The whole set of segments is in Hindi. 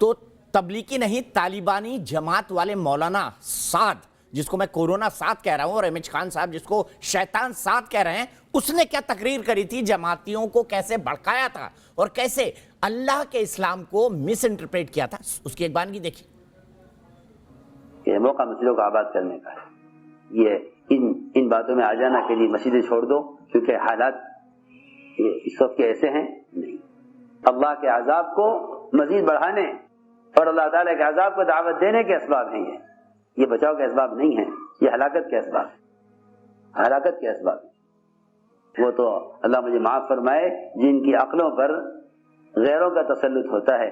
तो तबलीगी नहीं, तालिबानी जमात वाले मौलाना साद, जिसको मैं कोरोना साद कह रहा हूं, और अहमद खान साहब जिसको शैतान साद कह रहे हैं, उसने क्या तकरीर करी थी, जमातियों को कैसे भड़काया था और कैसे अल्लाह के इस्लाम को मिस इंटरप्रेट किया था। उसकी एक बानगी देखिए। ये मौका मसलों को आबाद करने का है। ये इन बातों में आ जाना के लिए मस्जिदें छोड़ दो, क्योंकि हालात इस वक्त के ऐसे हैं नहीं। अल्लाह के अजाब को मजीद बढ़ाने और अल्लाह ताला के अजाब को दावत देने के असबाब हैं ये बचाव के असबाब नहीं है, ये हलाकत के असबाब है, हलाकत के असबाब है। वो तो अल्लाह मुझे माफ फरमाए, जिनकी अक्लों पर गैरों का तसल्लुत होता है,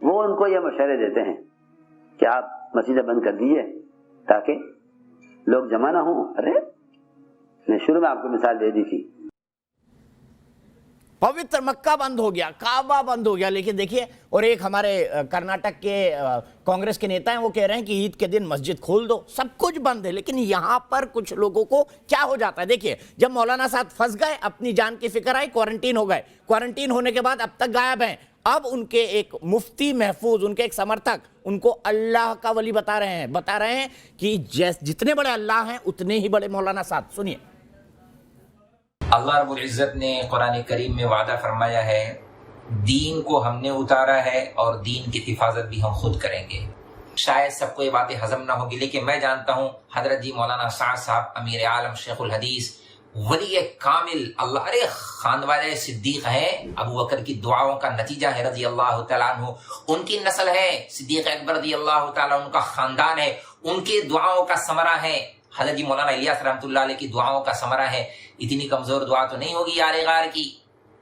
वो उनको ये मशवरे देते हैं कि आप मस्जिदें बंद कर दीजिए ताकि लोग जमा ना हो। अरे मैं शुरू में आपको मिसाल दे दी थी, पवित्र मक्का बंद हो गया, काबा बंद हो गया, लेकिन देखिए, और एक हमारे कर्नाटक के कांग्रेस के नेता हैं, वो कह रहे हैं कि ईद के दिन मस्जिद खोल दो, सब कुछ बंद है। लेकिन यहां पर कुछ लोगों को क्या हो जाता है, देखिए, जब मौलाना साहब फंस गए, अपनी जान की फिक्र आई, क्वारंटीन हो गए, क्वारंटीन होने के बाद अब तक गायब हैं। अब उनके एक मुफ्ती महफूज, उनके एक समर्थक उनको अल्लाह का वली बता रहे हैं कि जितने बड़े अल्लाह हैं उतने ही बड़े मौलाना साहब। सुनिए। अल्लाह रब्बुल इज़्ज़त ने कुरान करीम में वादा फरमाया है, दीन को हमने उतारा है और दीन की हिफाजत भी हम खुद करेंगे। शायद सबको ये बातें हजम ना होगी, लेकिन मैं जानता हूँ हजरत जी मौलाना साद साहब अमीर आलम शेखुल हदीस वली कामिल अल्लाह, अरे खानवाले सिद्दीक हैं, अबू बकर की दुआओं का नतीजा है रजी अल्लाह तआला अन्हु, उनकी नस्ल है, सिद्दीक अकबर रजी अल्लाह तआला उनका खानदान है, उनके दुआओं का समरा है, हजरत जी मौलाना इलियास रहमतुल्लाह अलैह की दुआओं का समरा है। इतनी कमजोर दुआ तो नहीं होगी यार गार की,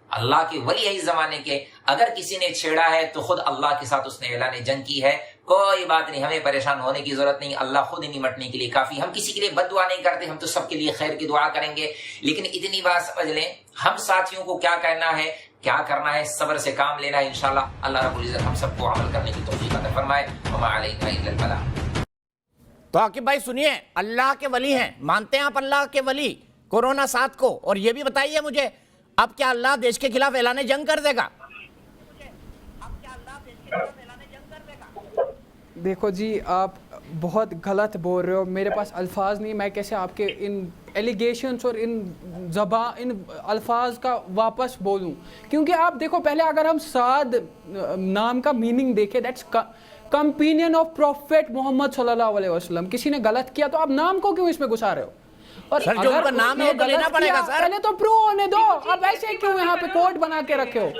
अल्लाह के वली है इस जमाने के। अगर किसी ने छेड़ा है तो खुद अल्लाह के साथ उसने ऐलान जंग की है। कोई बात नहीं, हमें परेशान होने की जरूरत नहीं, अल्लाह खुद ही निमटने के लिए काफी। हम किसी के लिए बद्दुआ नहीं करते, हम तो सबके लिए खैर की दुआ करेंगे। लेकिन इतनी बात समझ लें, हम साथियों को क्या कहना है, क्या करना है, सब्र से काम लेना है। इंशाल्लाह अल्लाह रब्बुल इज्जत हम सबको अमल करने की तौफीक अता फरमाए। वमा अलैना इल्लल बलाग। तो आकिब भाई सुनिए, अल्लाह के वली हैं, मानते हैं आप अल्लाह के वली कोरोना साथ को? और ये भी बताइए मुझे, अब क्या अल्लाह देश के खिलाफ ऐलान जंग कर देगा? देखो जी, आप बहुत गलत बोल रहे हो, मेरे पास अल्फाज नहीं, मैं कैसे आपके इन एलिगेशंस और इन अल्फाज का वापस बोलूं। क्योंकि आप देखो, पहले अगर हम साद नाम का मीनिंग देखें, that's companion of prophet Muhammad सल्लल्लाहु अलैहि वसल्लम। किसी ने गलत किया तो आप नाम को क्यों इसमें घुसा रहे हो? और सर, जो उनका नाम है तो लेना पड़ेगा सर। पहले तो प्रूव होने दो, अब ऐसे क्यों यहाँ पे कोर्ट बना के रखे हो?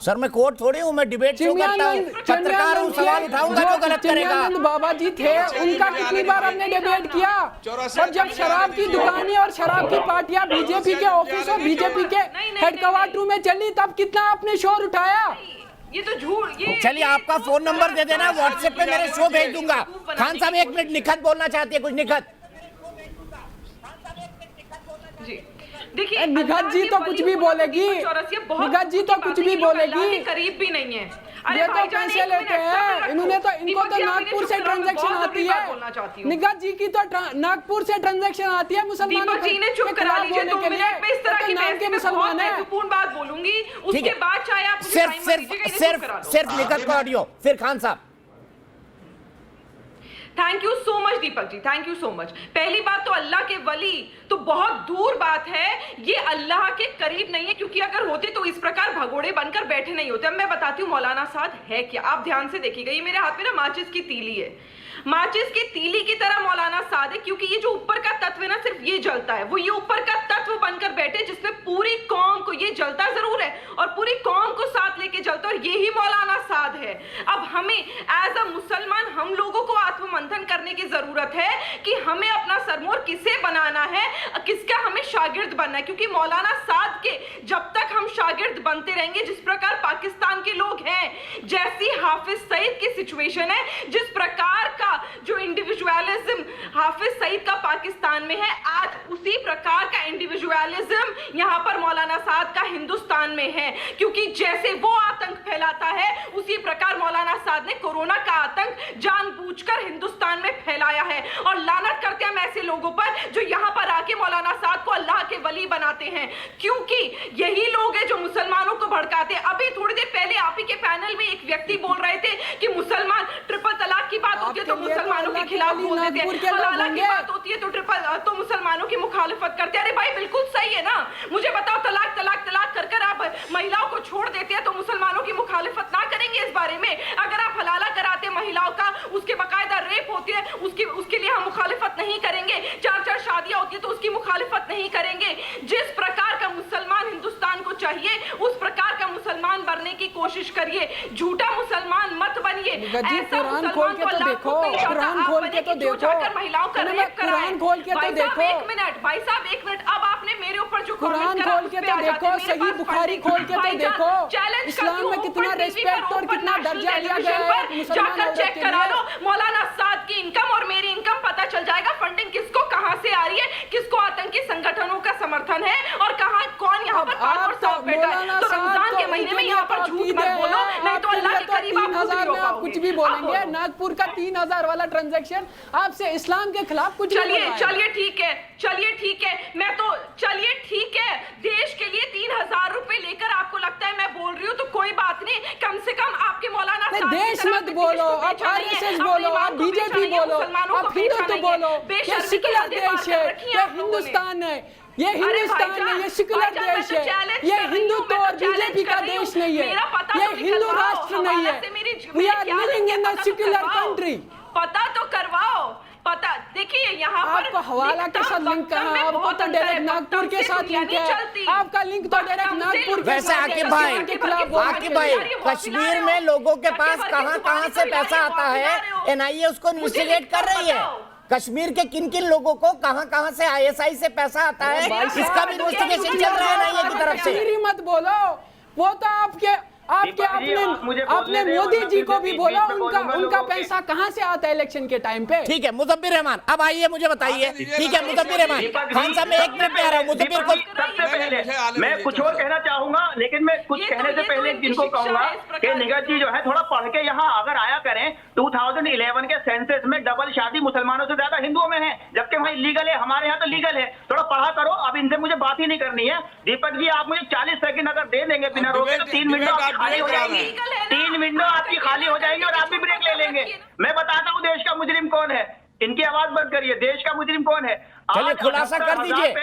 सर मैं कोर्ट थोड़ी हूँ, मैं डिबेट शो करता हूँ, पत्रकार हूँ, सवाल उठाऊंगा जो गलत करेगा। बाबा जी थे, उनका कितनी बार हमने डिबेट किया। और जब शराब की दुकानें और शराब की पार्टियां बीजेपी के ऑफिस और बीजेपी के हेडक्वार्टर में चली, तब कितना आपने शोर उठाया। ये तो झूठ। चलिए आपका फोन नंबर दे देना, व्हाट्सएप पे मेरे शो भेज दूंगा। खान साहब एक मिनट, निखत बोलना चाहती है, कुछ निखत। देखिए, निखत जी तो कुछ भी बोलेगी, निखत जी तो कुछ भी बोलेगी, करीब भी नहीं है। ये तो पैसे लेते हैं इन्होंने, तो इनको तो नागपुर से ट्रांजैक्शन आती है। निखत जी की तो नागपुर से ट्रांजैक्शन आती है मुसलमानों जी ने चुप करा लीजिए 2 मिनट में। इस तरह की नाम के मुसलमान है, महत्वपूर्ण बात बोलूंगी, उसके बाद चाहे आप सिर्फ निखत का ऑडियो, फिर खान साहब। Thank you so much Deepak ji, thank you so much. पहली बात तो अल्लाह के वली तो बहुत दूर बात है, ये अल्लाह के करीब नहीं है, क्योंकि अगर होते तो इस प्रकार भगोड़े बनकर बैठे नहीं होते। अब मैं बताती हूँ मौलाना साद है क्या, आप ध्यान से देखिएगा। ये मेरे हाथ में ना माचिस की तीली है, माचिस की तीली की तरह मौलाना साद है, क्योंकि ये जो ऊपर का तत्व है ना, सिर्फ ये जलता है। वो ये ऊपर का तत्व बनकर बैठे जिसमें पूरी कौम को, ये जलता जरूर है और पूरी कौम को साथ लेके जलता, और यही मौलाना साद है। अब हमें एज अ मुसलमान हम लोगों को आत्ममंथन करने की जरूरत है कि हमें अपना सरमोर किसे बनाना है, किसका हमें शागिर्द बनना है। क्योंकि मौलाना साद के जब तक हम शागिर्द बनते रहेंगे, जिस प्रकार पाकिस्तान के लोग हैं, जैसी हाफिज सईद की सिचुएशन है, जिस प्रकार का जो इंडिविजुअलिज्म हाफिज सईद का पाकिस्तान में है, आज उसी प्रकार का इंडिविजुअलिज्म यहां पर मौलाना साद का हिंदुस्तान में है। क्योंकि जैसे वो आतंक फैलाता है, उसी प्रकार मौलाना साद ने कोरोना का आतंक जानबूझकर हिंदुस्तान में फैलाया है। और लानत करते हैं हम ऐसे लोगों पर जो यहां पर आके मौलाना साद को अल्लाह के वली बनाते हैं, क्योंकि यही लोग हैं जो मुसलमानों को भड़काते हैं। अभी थोड़ी देर पहले आप ही के पैनल में एक व्यक्ति बोल रहे थे कि मुसलमान ट्रिपल तलाक की बात होती है तो मुसलमानों के खिलाफ बोल देते हैं, हलाला की बात होती है तो मुसलमानों की मुखालिफत करते हैं। अरे भाई बिल्कुल सही है ना, मुझे बताओ, तलाक तलाक तलाक कर कर आप महिलाओं को छोड़ देते हैं तो मुसलमानों की मुखालिफत ना करेंगे इस बारे में? अगर आप हलाला कराते महिलाओं का, उसके बाकायदा रेप होती है, उसके लिए हम मुखालिफत नहीं करेंगे, 4-4 शादियां होती है तो उसकी मुखालिफत नहीं करेंगे। जिस प्रकार का मुसलमान हिंदुस्तान को चाहिए उस प्रकार का मुसलमान बनने की कोशिश करिए, झूठा मुसलमान मत बनिए। ऐसा कुरान खोल के तो देखो, कुरान खोल के तो देखो, महिलाओं का रेप कुरान खोल के तो देखो। भाई साहब एक मिनट, अब आपने मेरे ऊपर जो कुरान खोल के तो देखो, सही बुखारी खोल के तो देखो, इस्लाम में कितना रेस्पेक्ट और कितना दर्जा दिया गया है मुसलमान औरत चेक के करा लिए। लो मौलाना साद की इनकम और मेरी इनकम, पता चल जाएगा फंडिंग किसको कहां से आ रही है, किसको आतंकी संगठनों का समर्थन है और कहां कौन यहां पर पाक और साफ बैठा है। तो रमजान के महीने में यहां पर झूठ मत बोलो, नहीं तो अल्लाह के करीब आप खुद नहीं हो आप कुछ भी बोलेंगे। नागपुर का 3000 वाला ट्रांजैक्शन आपसे इस्लाम के खिलाफ कुछ चलिए ठीक है, चलिए ठीक है, मैं तो चलिए ठीक है, देश के लिए 3000 रुपए लेकर आपको लगता है मैं बोल रही हूँ तो कोई बात नहीं, कम से कम आपके मौलाना साहब देश मत बोलो, आप आरएसएस बोलो, आप बीजेपी बोलो, आप हिंदुत्व बोलो, ये सेकुलर देश है, ये हिंदुस्तान है, ये हिंदुस्तान है, ये सेकुलर देश है, ये हिंदुत्व और बीजेपी का देश नहीं है, ये हिंदू राष्ट्र नहीं है। We are living in a secular country. पता तो करवाओ, पता देखिए यहाँ पर आपको हवाला के साथ लिंक कहाँ है? आपको तो डायरेक्ट नागपुर के साथ लिंक है, आपका लिंक तो डायरेक्ट नागपुर के वैसे साथ आकिब भाई कश्मीर में लोगों के पास कहां से पैसा आता है, एनआईए उसको इन्वेस्टिगेट कर रही है। कश्मीर के किन किन लोगों को कहां से आईएसआई से पैसा आता है, इसका भी इन्वेस्टिगेशन चल रहा है एनआईए की तरफ से। मत बोलो, वो तो आपके आपने मोदी जी को भी बोला, उनका पैसा कहां से आता है इलेक्शन के टाइम पे। ठीक है मुदब्बिर रहमान, अब आइए मुझे बताइए। ठीक है मुदब्बिर रहमान, खान साहब मैं 1 मिनट पे आ रहा हूँ। मुदब्बिर को सबसे पहले मैं कुछ और कहना चाहूंगा, लेकिन मैं कुछ कहने से पहले जिनको कहूंगा कि निगत जी जो है थोड़ा पढ़ के यहाँ अगर आया करें। 2011 के सेंसस में डबल शादी मुसलमानों से ज्यादा हिंदुओं में है, जबकि वहाँ इलीगल है, हमारे यहाँ तो लीगल है। थोड़ा पढ़ा करो, अब इनसे मुझे बात ही नहीं करनी है। दीपक जी आप मुझे 40 सेकंड अगर दे देंगे बिना रोके तो 3 मिनट खाली हो जाएगी, 3 विंडो आपकी खाली हो जाएंगे और आप भी ब्रेक ले लेंगे। मैं बताता हूँ देश का मुजरिम कौन है, इनकी आवाज बंद करिए। देश का मुजरिम कौन है? चलिए खुलासा कर दीजिए,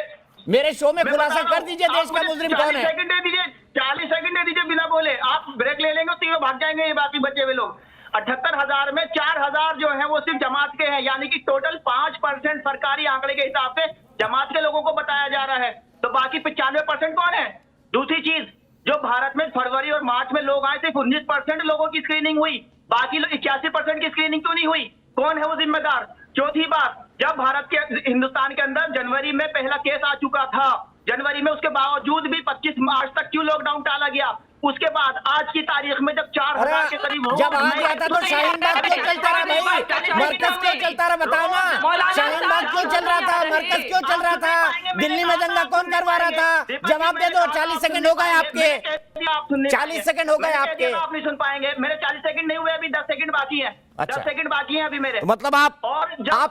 मेरे शो में खुलासा कर दीजिए देश का मुजरिम कौन है। 40 सेकंड दे दीजिए, 40 सेकंड दे दीजिए बिना बोले। आप ब्रेक ले लेंगे, तीनों भाग जाएंगे ये बाकी बचे हुए लोग। 78,000 में 4,000 जो है वो सिर्फ जमात के हैं, यानी कि टोटल 5% सरकारी आंकड़े के हिसाब से जमात के लोगों को बताया जा रहा है। तो बाकी 95% कौन है? दूसरी चीज, जो भारत में फरवरी और मार्च में लोग आए सिर्फ 19% लोगों की स्क्रीनिंग हुई, बाकी लोग 81% की स्क्रीनिंग क्यों नहीं हुई? कौन है वो जिम्मेदार? चौथी बात, जब भारत के हिंदुस्तान के अंदर जनवरी में पहला केस आ चुका था, जनवरी में, उसके बावजूद भी 25 मार्च तक क्यों लॉकडाउन टाला गया? उसके बाद आज की तारीख में जब 4,000 के करीब हो, जब आ गया था तो शाहीन बाग क्यों चलता रहा भाई, मरकज क्यों चलता रहा बताओ ना। शाहीन बाग क्यों चल रहा था, मरकज क्यों चल रहा था, दिल्ली में दंगा कौन करवा रहा था? जवाब दे दो। 40 सेकंड हो गए आपके, 40 सेकंड हो गए आपके। आप नहीं सुन पाएंगे, मेरे 40 सेकंड नहीं हुए, अभी 10 सेकंड बाकी है। अच्छा। 10 सेकंड बाकी है अभी मेरे। मतलब आप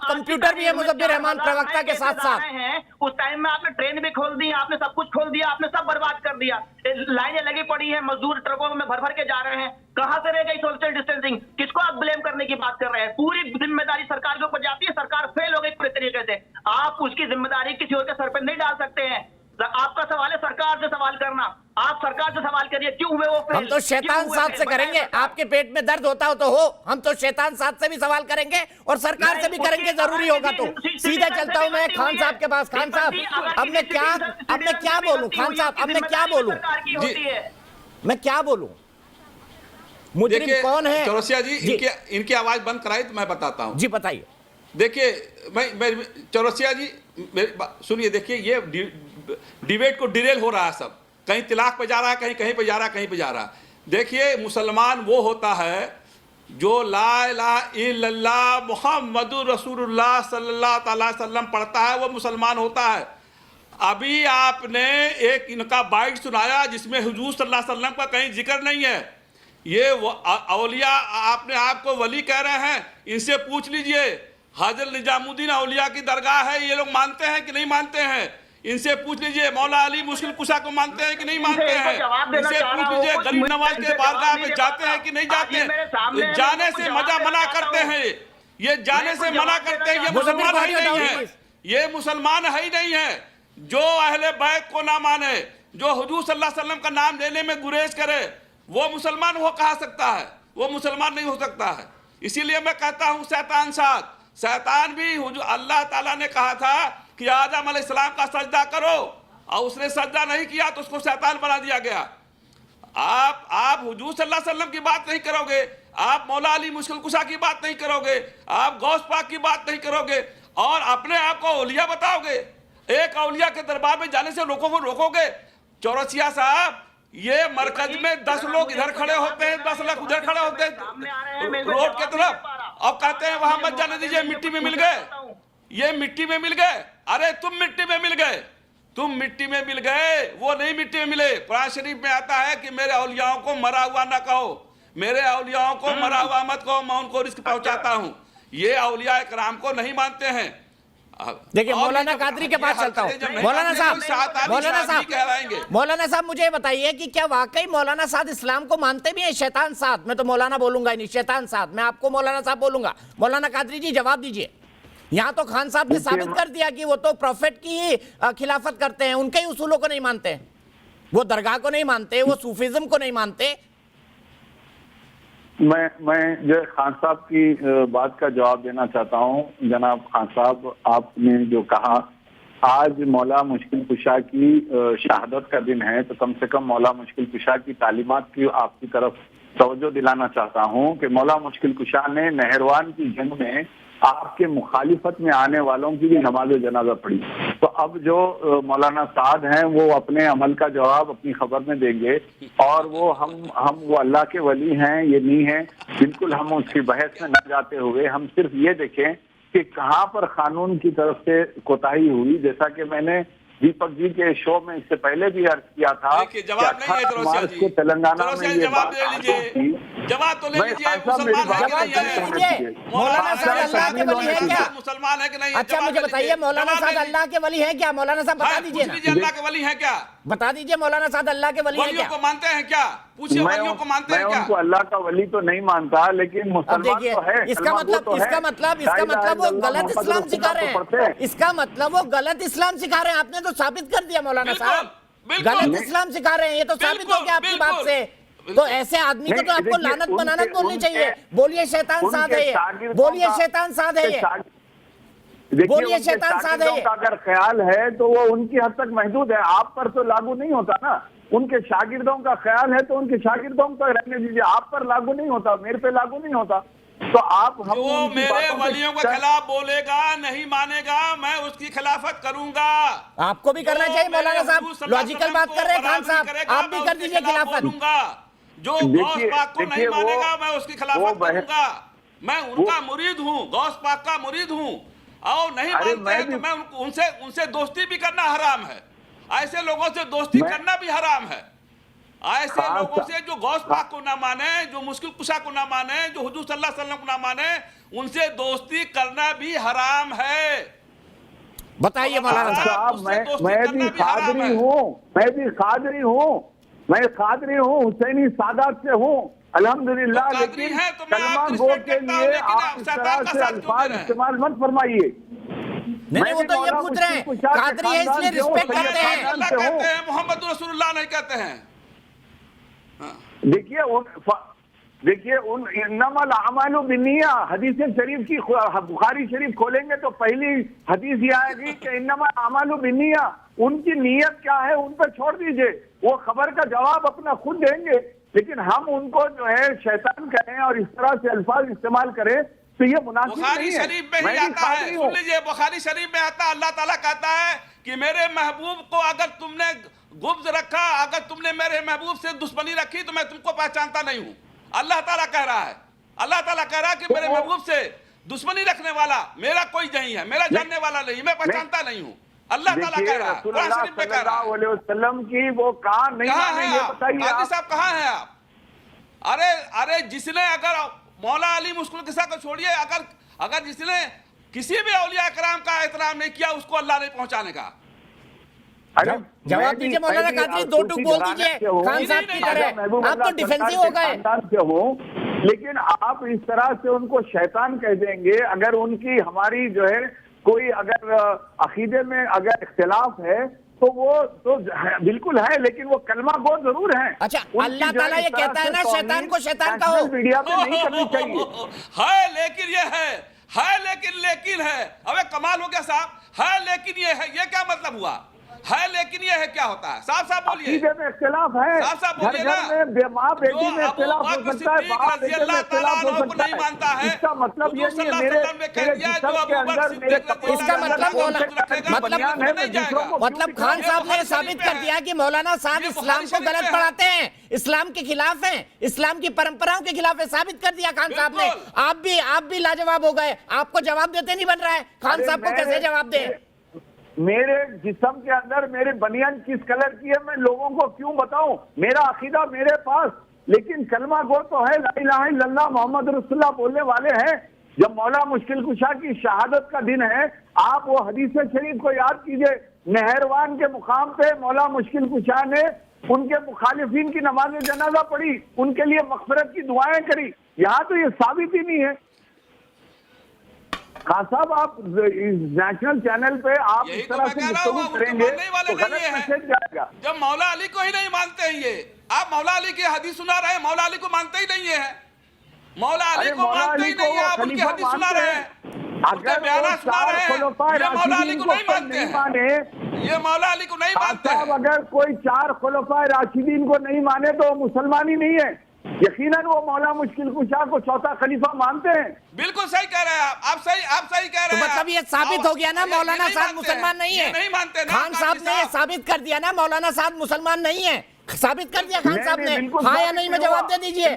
कंप्यूटर भी है मुजब्बिर रहमान प्रवक्ता के साथ साथ हैं। उस टाइम में आपने ट्रेन भी खोल दी, आपने सब कुछ खोल दिया, आपने सब बर्बाद कर दिया। लाइनें लगी पड़ी है, मजदूर ट्रकों में भर भर के जा रहे हैं। कहां से रह गई सोशल डिस्टेंसिंग? किसको आप ब्लेम करने की बात कर रहे हैं? पूरी जिम्मेदारी सरकार के ऊपर जाती है, सरकार फेल हो गई पूरे तरीके से। आप उसकी जिम्मेदारी किसी और के सर पर नहीं डाल सकते हैं। आपका सवाल है सरकार से सवाल करना, आप सरकार से सवाल करिए क्यों हुए वो फेल? हम तो शैतान साथ से करेंगे, आपके पेट में दर्द होता हो तो हो, हम तो शैतान साथ से भी सवाल करेंगे और सरकार से भी करेंगे, जरूरी होगा तो। सीधा चलता हूं मैं खान साहब के पास। खान साहब अब मैं क्या बोलूं? खान साहब अब मैं क्या बोलूं? मैं क्या बोलूं? मुजरिम कौन है? चौरसिया जी, इनकी आवाज बंद कराई तो मैं बताता हूं। जी बताइए। देखिए मैं चौरसिया जी सुनिए, देखिए ये डिबेट को डिरेल हो रहा है, सब कहीं तिलाक पे जा रहा है, कहीं पे जा रहा है, कहीं पे जा रहा है। देखिए मुसलमान वो होता है जो ला इलाहा इल्लल्लाह मुहम्मदुर रसूलुल्लाह सल्लल्लाहु अलैहि वसल्लम पढ़ता है, वो मुसलमान होता है। अभी आपने एक इनका बाइट सुनाया जिसमें हुजूर सल्लल्लाहु अलैहि वसल्लम का कहीं जिक्र नहीं है। ये औलिया अपने आप को वली कह रहे हैं, इनसे पूछ लीजिए। हाजर निजामुद्दीन औलिया की दरगाह है, ये लोग मानते हैं कि नहीं मानते हैं? इनसे पूछ लीजिए। मौला अली मुश्किल कुशा को मानते हैं कि नहीं मानते हैं? इनसे पूछ लीजिए। गरीब नवाज के बारगाह पे जाते हैं कि नहीं जाते हैं? जाने से मजा मना करते हैं, ये जाने से मना करते हैं। ये मुसलमान है ही नहीं है, ये मुसलमान है ही नहीं है। जो अहले बैत को ना माने, जो हुजूर सल्लल्लाहु अलैहि वसल्लम का नाम लेने में गुरेज करे, वो मुसलमान हो कहा सकता है? वो मुसलमान नहीं हो सकता है। इसीलिए मैं कहता हूं शैतान साथ, शैतान भी अल्लाह ताला ने कहा था कि आदम अलैहिस्सलाम का सजदा करो, और उसने सजदा नहीं किया तो उसको शैतान बना दिया गया। आप हुजूर सल्लल्लाहु अलैहि वसल्लम की बात नहीं करोगे, आप मौला अली मुश्किल कुशा की बात नहीं करोगे, आप गौस पाक की बात नहीं करोगे, और अपने आप को औलिया बताओगे। एक औलिया के दरबार में जाने से लोगों को रोकोगे। चौरसिया साहब, ये मरकज में 10 लोग इधर खड़े होते हैं, 10 लोग उधर खड़े होते हैं रोड के तरफ, और कहते हैं वहां मत जाने दीजिए, मिट्टी में मिल गए, ये मिट्टी में मिल गए। अरे तुम मिट्टी में मिल गए, तुम मिट्टी में मिल गए, वो नहीं मिट्टी में मिले। कुरान शरीफ में आता है कि मेरे औलियाओं को मरा हुआ ना कहो, मेरे औलियाओं को मरा हुआ मत कहो, मैं उनको रिस्क पहुंचाता हूं। ये औलिया इकराम को नहीं मानते हैं। देखिए मौलाना कादरी के पास चलता हूँ। मौलाना साहब, मौलाना साहब मुझे बताइए कि क्या वाकई मौलाना साहब इस्लाम को मानते भी हैं? शैतान साहब, मैं तो मौलाना बोलूंगा नहीं, शैतान साहब, मैं आपको मौलाना साहब बोलूंगा। मौलाना कादरी जी जवाब दीजिए। यहाँ तो खान साहब ने साबित कर दिया कि वो तो प्रॉफिट की ही खिलाफत करते हैं, उनके ही उसूलों को नहीं मानते, वो दरगाह को नहीं मानते, वो सूफिज्म को नहीं मानते। मैं जो खान साहब की बात का जवाब देना चाहता हूं। जनाब खान साहब, आपने जो कहा आज मौला मुश्किल कुशा की शहादत का दिन है, तो कम से कम मौला मुश्किल कुशा की तालीमात की आपकी तरफ तवज्जो दिलाना चाहता हूं कि मौला मुश्किल कुशा ने नहरवान की जंग में आपके मुखालिफत में आने वालों की भी नमाज जनाजा पढ़ी। तो अब जो मौलाना साद हैं वो अपने अमल का जवाब अपनी खबर में देंगे, और वो हम वो अल्लाह के वली हैं ये नहीं है, बिल्कुल हम उसकी बहस में न जाते हुए हम सिर्फ ये देखें कि कहाँ पर कानून की तरफ से कोताही हुई। जैसा कि मैंने दीपक जी के शो में इससे पहले भी अर्ज किया था, जवाब नहीं है चौरसिया जी, तेलंगाना में ये जवाब दे लीजिए, जवाब तो ले लीजिए। मुसलमान है कि नहीं है? मौलाना साहब अल्लाह के वली है क्या? मुसलमान है कि नहीं? अच्छा मुझे बताइए, मौलाना साहब अल्लाह के वली है क्या? मौलाना साहब बता दीजिए ना, अल्लाह के वली है क्या? बता दीजिए मौलाना साहब अल्लाह के वली है क्या? वलियों को मानते हैं क्या? पूछिए, वलियों को मानते हैं क्या? मैं उनको अल्लाह का वली तो नहीं मानता, लेकिन मुसलमान तो है। इसका मतलब वो गलत इस्लाम सिखा रहे हैं। इसका मतलब वो गलत इस्लाम सिखा रहे हैं। आपने तो साबित कर दिया मौलाना साहब, गलत इस्लाम सिखा रहे हैं, ये तो साबित हो गया आपकी बात से। तो ऐसे आदमी को तो आपको लानत बनानत बोलनी चाहिए। बोलिए शैतान साध है ये, बोलिए शैतान साध है ये, बोलिए शैतान साध है ये। अगर ख्याल है तो वो उनकी हद तक महदूद है, आप पर तो लागू नहीं होता ना। उनके शागिर्दों का ख्याल है तो उनके शागिर्दों को रहने दीजिए, आप पर लागू नहीं होता, मेरे पे लागू नहीं होता। तो आप जो मेरे वलियों के खिलाफ बोलेगा, नहीं मानेगा, मैं उसकी खिलाफत करूंगा। आपको भी करना चाहिए मौलाना साहब, लॉजिकल बात कर रहे हैं खान साहब, आप भी कर दीजिए खिलाफत। जो गौस पाक को नहीं मानेगा मैं उसकी खिलाफत करूंगा। मैं उनका मुरीद हूँ, गौस पाक का मुरीद हूँ, और नहीं मानते हैं तो मैं उनसे दोस्ती भी करना हराम है। ऐसे लोगों से दोस्ती करना भी हराम है। ऐसे लोगों से जो गौस पाक को ना माने, जो मुश्किल कुशा को ना माने, जो हुजूर सल्लल्लाहु अलैहि वसल्लम को ना माने, उनसे दोस्ती करना भी हराम है। बताइए मौलाना साहब। मैं भी कादरी हूँ, मैं कादरी हूँ, हुसैनी सादात से हूँ अल्हम्दुलिल्लाह। लेकिन कलमा गो के लिए आप इस तरह से अल्फाज इस्तेमाल मत फरमाइए। नहीं, वो तो ये पूछ रहे हैं कादरी है इसलिए रिस्पेक्ट करते हैं। अल्लाह कहते हैं, मोहम्मद रसूलुल्लाह नहीं कहते हैं। देखिए उन इन्नमल अमालु बिन्निया हदीस शरीफ की, बुखारी शरीफ खोलेंगे तो पहली हदीस ये आएगी कि इन्नमल अमालु बिन्निया। उनकी नीयत क्या है उन पर छोड़ दीजिए, वो खबर का जवाब अपना खुद देंगे। लेकिन हम उनको जो है शैतान कहें और इस तरह से अल्फाज इस्तेमाल करें तो ये मुनासिब नहीं है। बुखारी शरीफ में ही आता है, सुन लीजिए, बुखारी शरीफ में आता है, अल्लाह ताला कहता है कि मेरे महबूब को अगर तुमने गुब्ज रखा, अगर तुमने मेरे महबूब से दुश्मनी रखी तो मैं तुमको पहचानता नहीं हूँ। अल्लाह ताला कह रहा है, अल्लाह ताला कह रहा है कि मेरे महबूब से दुश्मनी रखने वाला मेरा कोई नहीं है, मेरा जानने वाला नहीं, मैं पहचानता नहीं हूँ। अल्लाह ताला कह रहा है, कुरान शरीफ में कह रहा है। वसल्लम की वो कहां नहीं मानेंगे बताइए काजी साहब, कहाँ हैं आप? अरे अरे जिसने अगर मौला अली मुश्किल किस्सा को छोड़िए, अगर जिसने किसी भी औलिया कराम का एहतराम नहीं किया उसको अल्लाह नहीं पहुंचाने का। जवाब दीजिए मौलाना कादरी, दो टूक बोल दीजिए खान साहब की तरह। आप तो डिफेंसिव हो गए। लेकिन आप इस तरह से उनको शैतान कह देंगे, अगर उनकी हमारी जो है कोई अगर अकीदे में अगर इख्तिलाफ है तो वो तो बिल्कुल है, लेकिन वो कलमा गो जरूर है। अच्छा, अल्लाह ताला ये कहता है ना शैतान को शैतान कहो, मीडिया पे नहीं करनी चाहिए। है लेकिन ये है लेकिन है। अबे कमाल हो गया साहब, है लेकिन ये है, ये क्या मतलब हुआ? है लेकिन ये है क्या होता है? साफ साफ बोलिए। में इख्तिलाफ है, साफ बोलिए ना। माँ बेटी में इख्तिलाफ हो सकता है, बाप बेटे में इख्तिलाफ हो सकता नहीं मानता है। इसका मतलब ये नहीं है मेरे जिस्म के अंदर मेरे कपड़ों इसका मतलब खान साहब ने साबित कर दिया कि मौलाना साहब इस्लाम को गलत पढ़ाते हैं, इस्लाम के खिलाफ हैं, इस्लाम की परंपराओं के खिलाफ है। साबित कर दिया खान साहब ने। आप भी लाजवाब हो गए, आपको जवाब देते नहीं बन रहा है। खान साहब को कैसे जवाब दे? मेरे जिस्म के अंदर मेरे बनियान किस कलर की है मैं लोगों को क्यों बताऊं? मेरा अकीदा मेरे पास, लेकिन कलमा गो तो है, ला इलाहा इल्लल्लाह मोहम्मद रसूलुल्लाह बोलने वाले हैं। जब मौला मुश्किल कुशा की शहादत का दिन है, आप वो हदीस शरीफ को याद कीजिए। नहरवान के मुकाम पे मौला मुश्किल कुशा ने उनके मुखालिफिन की नमाज जनाजा पढ़ी, उनके लिए मगफिरत की दुआएं करी। यहाँ तो ये साबित ही नहीं है। खान साहब, आप नेशनल चैनल पे आप इस तरह से गुफ्तगू करेंगे तो गलत मैसेज जाएगा। जब मौला अली को ही नहीं मानते हैं, ये आप मौला अली की हदीस सुना रहे हैं, मौला अली को मानते ही नहीं है। मौला अली को मानते ही नहीं है, आप उनकी हदीस सुना रहे हैं, उनके बयान सुना रहे हैं। ये मौला अली को नहीं मानते हैं, ये मौला अली को नहीं मानते हैं। अगर कोई 4 खुलफाए राशिदीन को नहीं माने तो मुसलमान ही नहीं है। यकीनन वो मौला मुश्किल कुशा को चौथा खलीफा मानते हैं। बिल्कुल सही कह रहे हैं आप सही कह रहे हैं। तो मतलब ये साबित हो गया ना मौलाना साहब मुसलमान नहीं है। नहीं मानते खान साहब ने ये साबित कर दिया ना मौलाना साहब मुसलमान नहीं है। साबित कर दिया खान साहब ने। हाँ या नहीं में जवाब दे दीजिए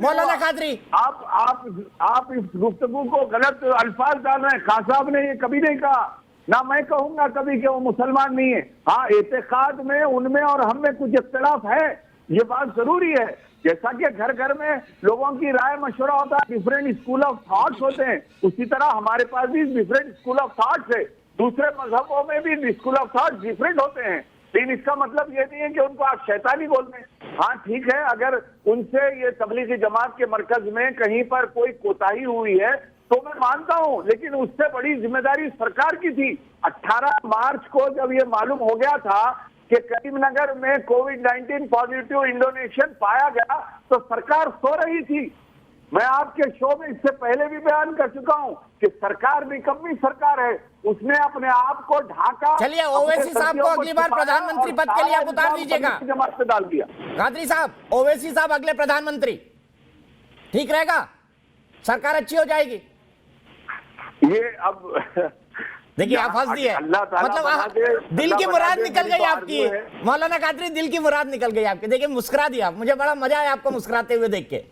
मौलाना कादरी। आप इस गुफ्तगू को गलत अल्फाज डाल रहे हैं। खान साहब ने ये कभी नहीं कहा, ना मैं कहूंगा कभी कि वो मुसलमान नहीं है। हाँ, एतकाद में उनमें और हम में कुछ इख्तिलाफ है, ये बात जरूरी है। जैसा कि घर घर में लोगों की राय मशवरा होता है, डिफरेंट स्कूल ऑफ थॉट्स होते हैं, उसी तरह हमारे पास भी डिफरेंट स्कूल ऑफ थॉट्स है। दूसरे मजहबों में भी स्कूल ऑफ थॉट्स डिफरेंट होते हैं, लेकिन इसका मतलब ये नहीं है कि उनको आप शैतानी बोल रहे हैं। हाँ ठीक है, अगर उनसे ये तबलीगी जमात के मरकज में कहीं पर कोई कोताही हुई है तो मैं मानता हूँ, लेकिन उससे बड़ी जिम्मेदारी सरकार की थी। 18 मार्च को जब ये मालूम हो गया था कि करीमनगर में कोविड-19 पॉजिटिव इंडोनेशियन पाया गया तो सरकार सो रही थी। मैं आपके शो में इससे पहले भी बयान कर चुका हूं कि सरकार निकम्मी सरकार है, उसने अपने आप को ढाका। चलिए, ओवैसी साहब को अगली बार प्रधानमंत्री पद के लिए आप उतार दीजिएगा। जमात पे डाल दिया कादरी साहब, ओवैसी साहब अगले प्रधानमंत्री, ठीक रहेगा? सरकार अच्छी हो जाएगी। ये अब देखिए आप हंस दिए, मतलब दिल की मुराद निकल गई आपकी मौलाना कादरी, दिल की मुराद निकल गई आपकी। देखिए मुस्कुरा दिया, मुझे बड़ा मजा आया आपको मुस्कुराते हुए देख के।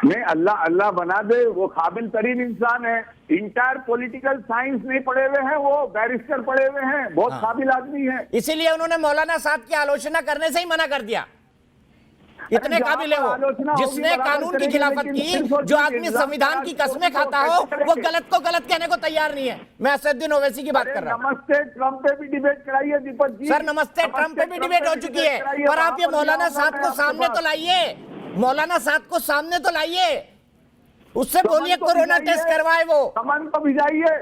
नहीं, अल्लाह बना दे, वो काबिल तरीन इंसान है। इंटायर पॉलिटिकल साइंस नहीं पढ़े हुए हैं, वो बैरिस्टर पढ़े हुए हैं, बहुत काबिल आदमी है। इसीलिए उन्होंने मौलाना साहब की आलोचना करने से ही मना कर दिया। इतने काबिल है वो, जिसने कानून की खिलाफत की, जो आदमी संविधान की कसमें खाता हो, वो गलत को गलत कहने को तैयार नहीं है। मैं असदुद्दीन ओवैसी की बात कर रहा हूँ। नमस्ते ट्रम्प पे भी डिबेट कराइए दीपक जी। सर नमस्ते ट्रम्प पे भी डिबेट हो चुकी है, पर आप ये मौलाना साहब को सामने तो लाइए, मौलाना साहब को सामने तो लाइए, उससे बोलिए कोरोना टेस्ट करवाए। वो समन तो भिजाइए,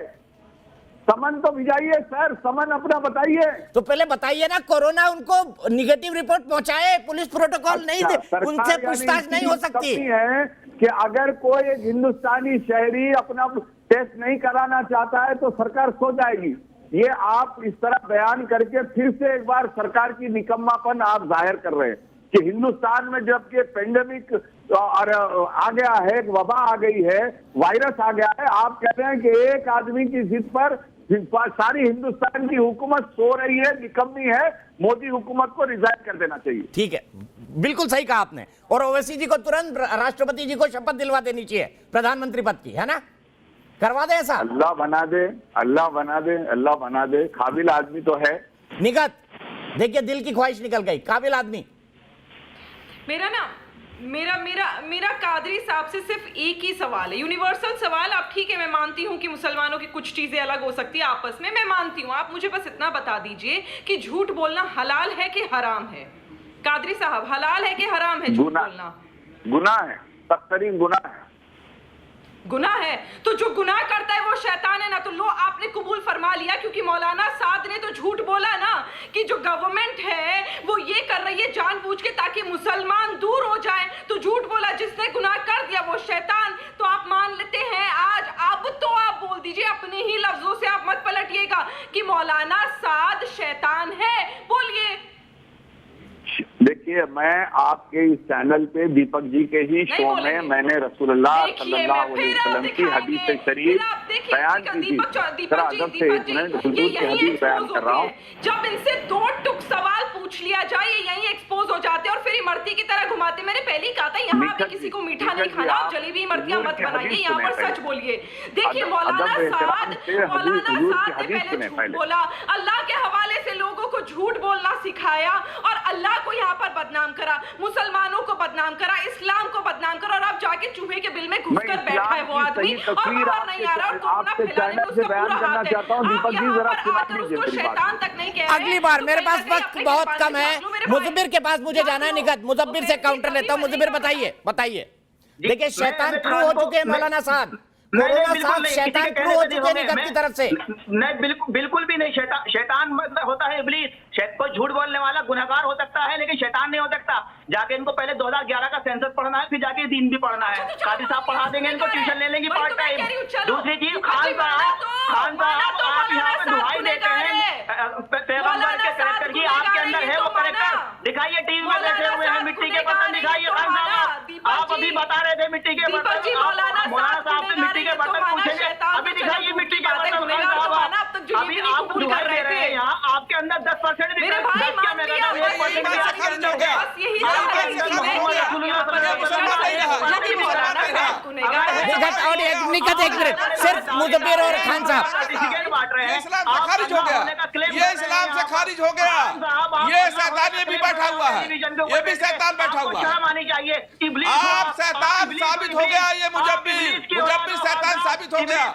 समन तो भिजाइए सर, समन अपना बताइए। तो पहले बताइए ना, कोरोना उनको निगेटिव रिपोर्ट पहुंचाए, पुलिस प्रोटोकॉल नहीं दे, उनसे पूछताछ नहीं हो सकती है कि अगर कोई एक हिंदुस्तानी शहरी अपना टेस्ट नहीं कराना चाहता है तो सरकार सो जाएगी। ये आप इस तरह बयान करके फिर से एक बार सरकार की निकम्मापन आप जाहिर कर रहे हैं कि हिंदुस्तान में जबकि पेंडेमिक और आ गया है, वबा आ गई है, वायरस आ गया है, आप कह रहे हैं कि एक आदमी की जिद पर सारी हिंदुस्तान की हुकूमत सो रही है, निकम्मी है, मोदी हुकूमत को रिजाइन कर देना चाहिए। ठीक है, बिल्कुल सही कहा आपने। और ओवैसी जी को तुरंत राष्ट्रपति जी को शपथ दिलवा देनी चाहिए प्रधानमंत्री पद की, है ना? करवा दे ऐसा। अल्लाह बना दे, अल्लाह बना दे, अल्लाह बना दे। काबिल आदमी तो है। निगत देखिए, दिल की ख्वाहिश निकल गई, काबिल आदमी। मेरा ना मेरा मेरा मेरा कादरी साहब से सिर्फ एक ही सवाल है, यूनिवर्सल सवाल। आप ठीक है, मैं मानती हूँ कि मुसलमानों की कुछ चीजें अलग हो सकती है आपस में, मैं मानती हूँ। आप मुझे बस इतना बता दीजिए कि झूठ बोलना हलाल है कि हराम है? कादरी साहब, हलाल है कि हराम है झूठ बोलना? गुनाह है, सख्तरीन गुनाह है। गुनाह है तो जो गुनाह करता है वो शैतान है ना। तो लो, आपने कबूल फरमा लिया, क्योंकि मौलाना साद ने तो झूठ बोला ना कि जो गवर्नमेंट है वो ये कर रही है जानबूझ के ताकि मुसलमान दूर हो जाए, तो झूठ बोला। जिसने गुनाह कर दिया वो शैतान। तो आप मान लेते हैं आज, अब तो आप बोल दीजिए अपने ही लफ्जों से, आप मत पलटिएगा कि मौलाना साद शैतान है। बोलिए। देखिए, मैं आपके इस चैनल पे दीपक जी के ही शो में मैंने रसूलुल्लाह सल्लल्लाहु अलैहि वसल्लम की हदीस शरीफ बयान की थी। जरा अदब से एक मिनट, हुजूर की हदीस बयान कर रहा हूँ। जब इनसे दो टुक सवाल पूछ लिया जाए, ये यहीं एक्सपोज हो जाते और फिर इमरती की तरह घुमाते। मैंने पहले ही कहा था यहाँ पे किसी को मीठा नहीं खाना, आप जलेबी इमरतियां मत बनाइए, यहाँ पर सच बोलिए। देखिए, मौलाना साद ने पहले झूठ बोला, अल्लाह के हवाले से लोगों को झूठ बोलना सिखाया और अल्लाह को यहाँ पर बदनाम करा, मुसलमानों को बदनाम करा, इस्लाम को बदनाम करा, और अब जाके चूहे के बिल में घुसकर बैठा है वो आदमी और बाहर नहीं आ रहा और कोरोना फैलाने में उसका पूरा हाथ है। आप यहाँ पर आकर उसको शैतान तक नहीं कह रहे। अगली बार, मेरे पास वक्त बहुत कम है, मुजब्बिर के पास मुझे जाना है निकट, मुजब्बिर से काउंटर लेता हूँ। मुजब्बिर बताइए। देखिए, शैतान प्रूव हो चुके हैं मौलाना साहब, कोरोना साहब शैतान प्रूव हो चुके हैं निकट की तरफ से। नहीं, बिल्कुल भी नहीं। शैतान मतलब होता है इब्लीस। कोई झूठ बोलने वाला गुनहगार हो सकता है, लेकिन शैतान नहीं हो सकता। जाके इनको पहले 2011 का सेंसस पढ़ना है, फिर जाके दीन भी पढ़ना है। कादी साहब पढ़ा देंगे इनको, ट्यूशन ले लेंगे पार्ट टाइम। दूसरी चीज, खान साहब आप यहाँ पे दुहाई देते हैं पैगंबर के कैरेक्टर की, आपके अंदर है वो कैरेक्टर। दिखाइए, टीवी में बैठे हुए हैं, मिट्टी के बर्तन दिखाइए। खान साहब, आप अभी बता रहे थे मिट्टी के बर्तन, मौलाना साहब से मिट्टी के बर्तन पूछेंगे। अभी दिखाइए मिट्टी के बर्तन। अभी आप दुहाई दे रहे हैं, यहाँ आपके अंदर 10% मेरे भाई निकट एक मिनट, सिर्फ मुजब्बिर और खान साहब। ये इस्लाम से खारिज हो गया, ये इस्लाम से खारिज हो गया। ये शैतान ये भी बैठा हुआ है, ये भी शैतान बैठा हुआ है। मानी चाहिए, आप शैतान साबित हो गया, ये मुजब्बिर शैतान साबित हो गया।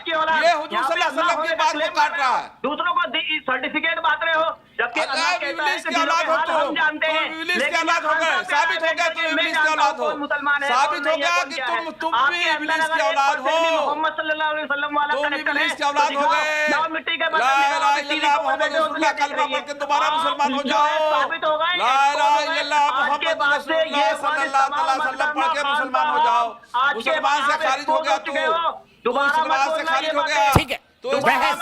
ये हुजूर सल्लल्लाहु अलैहि वसल्लम की बात को काट रहा है। दूसरों को सर्टिफिकेट बांट रहे हो, जबकि अल्लाह कहता है कि औलाद हो तुम, हम जानते हैं। इब्लीस की औलाद हो गए, साबित हो गया तुम इब्लीस की औलाद हो, साबित हो गया कि तुम भी इब्लीस की औलाद हो, मोहम्मद सल्लल्लाहु अलैहि वसल्लम वाला तुम कनेक्शन इब्लीस है। की औलाद हो गए। मिट्टी के ला इलाहा इल्लल्लाह मुहम्मद रसूलुल्लाह कलमा पढ़ के दोबारा मुसलमान हो जाओ। साबित हो गए। ला इलाहा इल्लल्लाह मुहम्मद रसूलुल्लाह सल्लल्लाहु अलैहि वसल्लम पढ़ के मुसलमान हो जाओ। मुसलमान से खारिज हो गया तू, मुसलमान से खारिज हो गया। ठीक है, तो बहस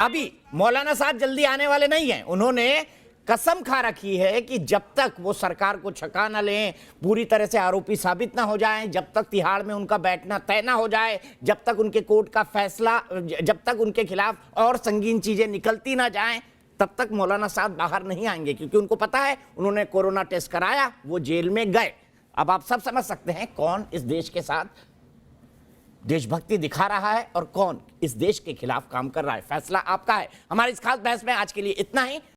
अभी मौलाना साहब जल्दी आने वाले नहीं हैं। उन्होंने कसम खा रखी है कि जब तक वो सरकार को छका न लें, पूरी तरह से आरोपी साबित ना हो जाएं, जब तक तिहाड़ में उनका बैठना तय ना हो जाए, जब तक उनके कोर्ट का फैसला, जब तक उनके खिलाफ और संगीन चीजें निकलती ना जाएं, तब तक मौलाना साहब बाहर नहीं आएंगे। क्योंकि उनको पता है, उन्होंने कोरोना टेस्ट कराया, वो जेल में गए। अब आप सब समझ सकते हैं कौन इस देश के साथ देशभक्ति दिखा रहा है और कौन इस देश के खिलाफ काम कर रहा है। फैसला आपका है। हमारी इस खास बहस में आज के लिए इतना ही।